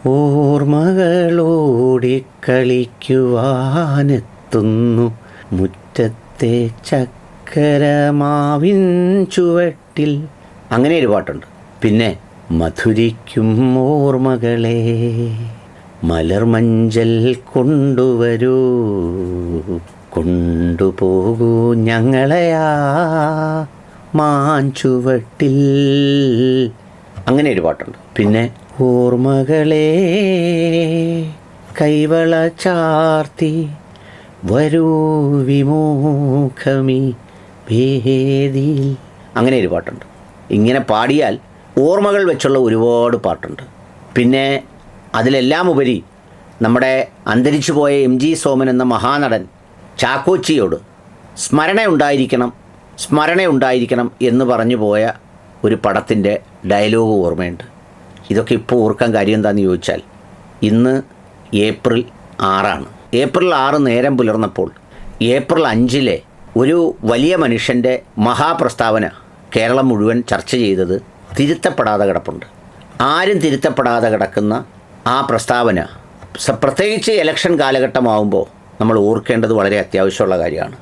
ഓർമ്മകളോടിക്കളിക്കുവാനെത്തുന്നു മുറ്റത്തെ ചക്കരമാവിൻ ചുവട്ടിൽ. അങ്ങനെ ഒരു പാട്ടുണ്ട്. പിന്നെ മധുരിക്കും ഓർമ്മകളെ മലർമഞ്ചൽ കൊണ്ടുവരൂ, കൊണ്ടുപോകൂ ഞങ്ങളെയാ മാഞ്ചുവട്ടിൽ. അങ്ങനെ ഒരു പാട്ടുണ്ട്. പിന്നെ ഓർമ്മകളെ കൈവള ചാർത്തി വരൂ വിമോഖമി വേദിയിൽ. അങ്ങനെ ഒരു പാട്ടുണ്ട്. ഇങ്ങനെ പാടിയാൽ ഓർമ്മകൾ വെച്ചുള്ള ഒരുപാട് പാട്ടുണ്ട്. പിന്നെ അതിലെല്ലാം ഉപരി നമ്മുടെ അന്തരിച്ചു പോയ MG സോമൻ എന്ന മഹാനടൻ ചാക്കോച്ചിയോട് സ്മരണയുണ്ടായിരിക്കണം എന്ന് പറഞ്ഞു പോയ ഒരു പടത്തിൻ്റെ ഡയലോഗ് ഓർമ്മയുണ്ട്. ഇതൊക്കെ ഇപ്പോൾ ഓർക്കാൻ കാര്യം എന്താണെന്ന് ചോദിച്ചാൽ, ഇന്ന് ഏപ്രിൽ 6 ഏപ്രിൽ 6 നേരം പുലർന്നപ്പോൾ ഏപ്രിൽ 5 ഒരു വലിയ മനുഷ്യൻ്റെ മഹാപ്രസ്താവന കേരളം മുഴുവൻ ചർച്ച ചെയ്തത് തിരുത്തപ്പെടാതെ കിടപ്പുണ്ട്. ആരും തിരുത്തപ്പെടാതെ കിടക്കുന്ന ആ പ്രസ്താവന പ്രത്യേകിച്ച് ഇലക്ഷൻ കാലഘട്ടമാകുമ്പോൾ നമ്മൾ ഓർക്കേണ്ടത് വളരെ അത്യാവശ്യമുള്ള കാര്യമാണ്.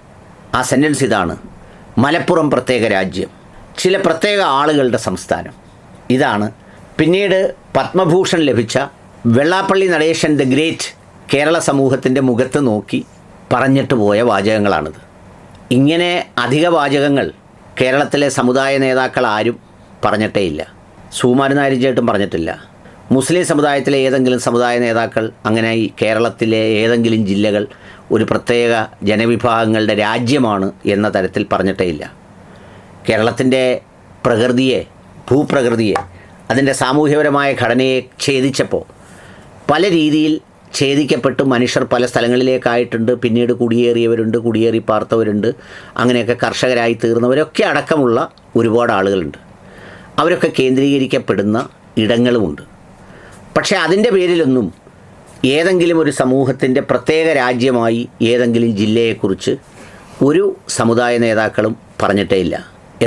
ആ സെൻറ്റൻസ് ഇതാണ്: മലപ്പുറം പ്രത്യേക രാജ്യം, ചില പ്രത്യേക ആളുകളുടെ സംസ്ഥാനം. ഇതാണ് പിന്നീട് പത്മഭൂഷൺ ലഭിച്ച വെള്ളാപ്പള്ളി നടേശൻ ദ ഗ്രേറ്റ് കേരള സമൂഹത്തിൻ്റെ മുഖത്ത് നോക്കി പറഞ്ഞിട്ട് പോയ വാചകങ്ങളാണിത്. ഇങ്ങനെ അധിക വാചകങ്ങൾ കേരളത്തിലെ സമുദായ നേതാക്കൾ ആരും പറഞ്ഞിട്ടേയില്ല. സുകുമാരൻ നായർ ചേട്ടും പറഞ്ഞിട്ടില്ല. മുസ്ലിം സമുദായത്തിലെ ഏതെങ്കിലും സമുദായ നേതാക്കൾ അങ്ങനെ ഈ കേരളത്തിലെ ഏതെങ്കിലും ജില്ലകൾ ഒരു പ്രത്യേക ജനവിഭാഗങ്ങളുടെ രാജ്യമാണ് എന്ന തരത്തിൽ പറഞ്ഞിട്ടേയില്ല. കേരളത്തിൻ്റെ ഭൂപ്രകൃതിയെ അതിൻ്റെ സാമൂഹ്യപരമായ ഘടനയെ ഛേദിച്ചപ്പോൾ പല രീതിയിൽ ഛേദിക്കപ്പെട്ട് മനുഷ്യർ പല സ്ഥലങ്ങളിലേക്കായിട്ടുണ്ട്. പിന്നീട് കുടിയേറിയവരുണ്ട്, കുടിയേറി പാർത്തവരുണ്ട്, അങ്ങനെയൊക്കെ കർഷകരായി തീർന്നവരൊക്കെ അടക്കമുള്ള ഒരുപാട് ആളുകളുണ്ട്. അവരൊക്കെ കേന്ദ്രീകരിക്കപ്പെടുന്ന ഇടങ്ങളുമുണ്ട്. പക്ഷേ അതിൻ്റെ പേരിലൊന്നും ഏതെങ്കിലും ഒരു സമൂഹത്തിൻ്റെ പ്രത്യേക രാജ്യമായി ഏതെങ്കിലും ജില്ലയെക്കുറിച്ച് ഒരു സമുദായ നേതാക്കളും പറഞ്ഞിട്ടേ ഇല്ല.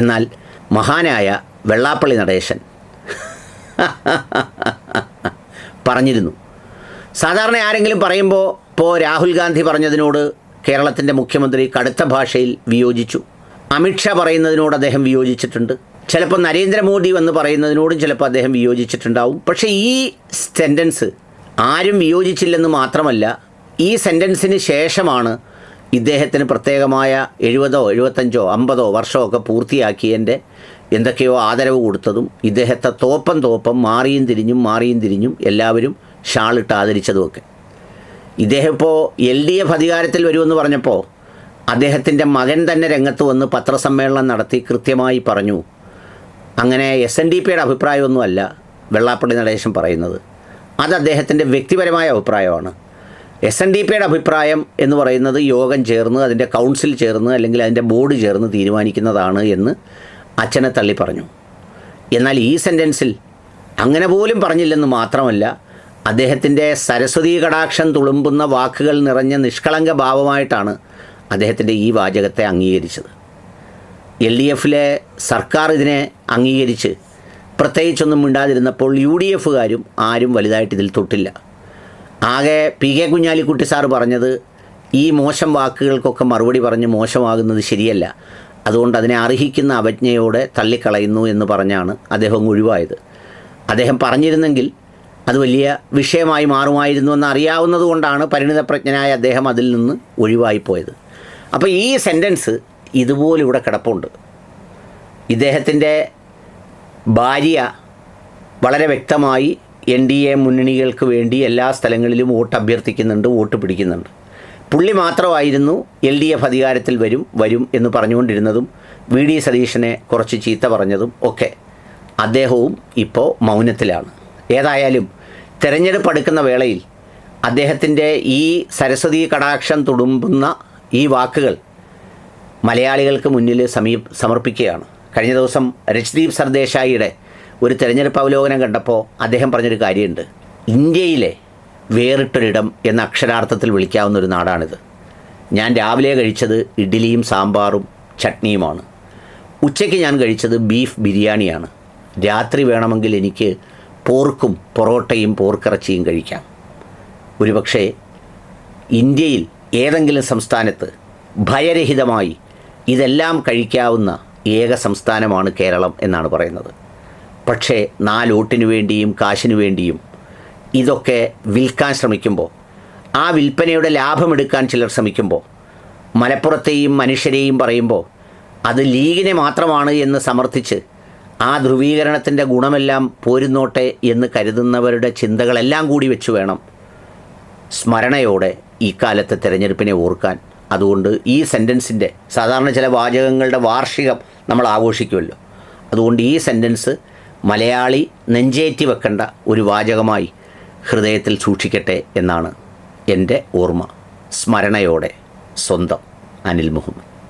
എന്നാൽ മഹാനായ വെള്ളാപ്പള്ളി നടേശൻ പറഞ്ഞിരുന്നു. സാധാരണ ആരെങ്കിലും പറയുമ്പോൾ ഇപ്പോൾ രാഹുൽ ഗാന്ധി പറഞ്ഞതിനോട് കേരളത്തിൻ്റെ മുഖ്യമന്ത്രി കടുത്ത ഭാഷയിൽ വിയോജിച്ചു. അമിത്ഷാ പറയുന്നതിനോട് അദ്ദേഹം വിയോജിച്ചിട്ടുണ്ട്. ചിലപ്പോൾ നരേന്ദ്രമോദി വന്ന് പറയുന്നതിനോടും ചിലപ്പോൾ അദ്ദേഹം വിയോജിച്ചിട്ടുണ്ടാവും. പക്ഷേ ഈ സെൻറ്റൻസ് ആരും വിയോജിച്ചില്ലെന്ന് മാത്രമല്ല, ഈ സെൻറ്റൻസിന് ശേഷമാണ് ഇദ്ദേഹത്തിന് പ്രത്യേകമായ 70, 75, 50 വർഷമൊക്കെ പൂർത്തിയാക്കിയതിൻ്റെ എന്തൊക്കെയോ ആദരവ് കൊടുത്തതും ഇദ്ദേഹത്തെ തോപ്പം മാറിയും തിരിഞ്ഞും എല്ലാവരും ഷാളിട്ട് ആദരിച്ചതുമൊക്കെ. ഇദ്ദേഹം ഇപ്പോൾ LDF അധികാരത്തിൽ വരുമെന്ന് പറഞ്ഞപ്പോൾ അദ്ദേഹത്തിൻ്റെ മകൻ തന്നെ രംഗത്ത് വന്ന് പത്രസമ്മേളനം നടത്തി കൃത്യമായി പറഞ്ഞു, അങ്ങനെ SNDPയുടെ അഭിപ്രായമൊന്നുമല്ല വെള്ളാപ്പള്ളി നടേശൻ പറയുന്നത്, അത് അദ്ദേഹത്തിൻ്റെ വ്യക്തിപരമായ അഭിപ്രായമാണ്. SNDPയുടെ അഭിപ്രായം എന്ന് പറയുന്നത് യോഗം ചേർന്ന്, അതിൻ്റെ കൗൺസിൽ ചേർന്ന്, അല്ലെങ്കിൽ അതിൻ്റെ ബോർഡ് ചേർന്ന് തീരുമാനിക്കുന്നതാണ് എന്ന് അച്ഛനെ തള്ളി പറഞ്ഞു. എന്നാൽ ഈ സെൻറ്റൻസിൽ അങ്ങനെ പോലും പറഞ്ഞില്ലെന്ന് മാത്രമല്ല, അദ്ദേഹത്തിൻ്റെ സരസ്വതീ കടാക്ഷം തുളുമ്പുന്ന വാക്കുകൾ നിറഞ്ഞ നിഷ്കളങ്ക ഭാവമായിട്ടാണ് അദ്ദേഹത്തിൻ്റെ ഈ വാചകത്തെ അംഗീകരിച്ചത്. LDFിലെ സർക്കാർ ഇതിനെ അംഗീകരിച്ച് പ്രത്യേകിച്ചൊന്നും മിണ്ടാതിരുന്നപ്പോൾ UDFകാരും ആരും വലുതായിട്ട് ഇതിൽ തൊട്ടില്ല. ആകെ PK കുഞ്ഞാലിക്കുട്ടി സാറ് പറഞ്ഞത് ഈ മോശം വാക്കുകൾക്കൊക്കെ മറുപടി പറഞ്ഞ് മോശമാകുന്നത് ശരിയല്ല, അതുകൊണ്ട് അതിനെ അർഹിക്കുന്ന അവജ്ഞയോടെ തള്ളിക്കളയുന്നു എന്ന് പറഞ്ഞാണ് അദ്ദേഹം ഒഴിവായത്. അദ്ദേഹം പറഞ്ഞിരുന്നെങ്കിൽ അത് വലിയ വിഷയമായി മാറുമായിരുന്നു എന്ന് അറിയാവുന്നത് കൊണ്ടാണ് പരിണിതപ്രജ്ഞനായ അദ്ദേഹം അതിൽ നിന്ന് ഒഴിവായിപ്പോയത്. അപ്പോൾ ഈ സെൻറ്റൻസ് ഇതുപോലെ ഇവിടെ കിടപ്പുണ്ട്. ഇദ്ദേഹത്തിൻ്റെ ഭാര്യ വളരെ വ്യക്തമായി NDA മുന്നണികൾക്ക് വേണ്ടി എല്ലാ സ്ഥലങ്ങളിലും വോട്ട് അഭ്യർത്ഥിക്കുന്നുണ്ട്, വോട്ട് പിടിക്കുന്നുണ്ട്. പുള്ളി മാത്രമായിരുന്നു LDF അധികാരത്തിൽ വരും എന്ന് പറഞ്ഞുകൊണ്ടിരുന്നതും VD സതീശനെ കുറച്ച് ചീത്ത പറഞ്ഞതും ഒക്കെ. അദ്ദേഹവും ഇപ്പോൾ മൗനത്തിലാണ്. ഏതായാലും തെരഞ്ഞെടുപ്പ് അടുക്കുന്ന വേളയിൽ അദ്ദേഹത്തിൻ്റെ ഈ സരസ്വതീ കടാക്ഷം തുളുമ്പുന്ന ഈ വാക്കുകൾ മലയാളികൾക്ക് മുന്നിൽ സമർപ്പിക്കുകയാണ്. കഴിഞ്ഞ ദിവസം രജ്ദീപ് സർദേശായിയുടെ ഒരു തെരഞ്ഞെടുപ്പ് അവലോകനം കണ്ടപ്പോൾ അദ്ദേഹം പറഞ്ഞൊരു കാര്യമുണ്ട്. ഇന്ത്യയിലെ വേറിട്ടൊരിടം എന്ന അക്ഷരാർത്ഥത്തിൽ വിളിക്കാവുന്ന ഒരു നാടാണിത്. ഞാൻ രാവിലെ കഴിച്ചത് ഇഡ്ഡലിയും സാമ്പാറും ചട്നിയുമാണ്. ഉച്ചയ്ക്ക് ഞാൻ കഴിച്ചത് ബീഫ് ബിരിയാണിയാണ്. രാത്രി വേണമെങ്കിൽ എനിക്ക് പോർക്കും പൊറോട്ടയും പോർക്കിറച്ചിയും കഴിക്കാം. ഒരുപക്ഷെ ഇന്ത്യയിൽ ഏതെങ്കിലും സംസ്ഥാനത്ത് ഭയരഹിതമായി ഇതെല്ലാം കഴിക്കാവുന്ന ഏക സംസ്ഥാനമാണ് കേരളം എന്നാണ് പറയുന്നത്. പക്ഷേ 4 വോട്ടിനു വേണ്ടിയും കാശിനു വേണ്ടിയും ഇതൊക്കെ വിൽക്കാൻ ശ്രമിക്കുമ്പോൾ, ആ വിൽപ്പനയുടെ ലാഭമെടുക്കാൻ ചിലർ ശ്രമിക്കുമ്പോൾ, മലപ്പുറത്തെയും മനുഷ്യരെയും പറയുമ്പോൾ അത് ലീഗിനെ മാത്രമാണ് എന്ന് സമർത്ഥിച്ച് ആ ധ്രുവീകരണത്തിൻ്റെ ഗുണമെല്ലാം പോരുന്നോട്ടെ എന്ന് കരുതുന്നവരുടെ ചിന്തകളെല്ലാം കൂടി വെച്ച് വേണം സ്മരണയോടെ ഈ കാലത്തെ തിരഞ്ഞെടുപ്പിനെ ഓർക്കാൻ. അതുകൊണ്ട് ഈ സെൻറ്റൻസിൻ്റെ, സാധാരണ ചില വാചകങ്ങളുടെ വാർഷികം നമ്മൾ ആഘോഷിക്കുമല്ലോ, അതുകൊണ്ട് ഈ സെൻറ്റൻസ് മലയാളി നെഞ്ചേറ്റി വെക്കേണ്ട ഒരു വാചകമായി ഹൃദയത്തിൽ സൂക്ഷിക്കട്ടെ എന്നാണ് എൻ്റെ ഓർമ്മ. സ്മരണയോടെ, സ്വന്തം അനിൽ മുഹമ്മദ്.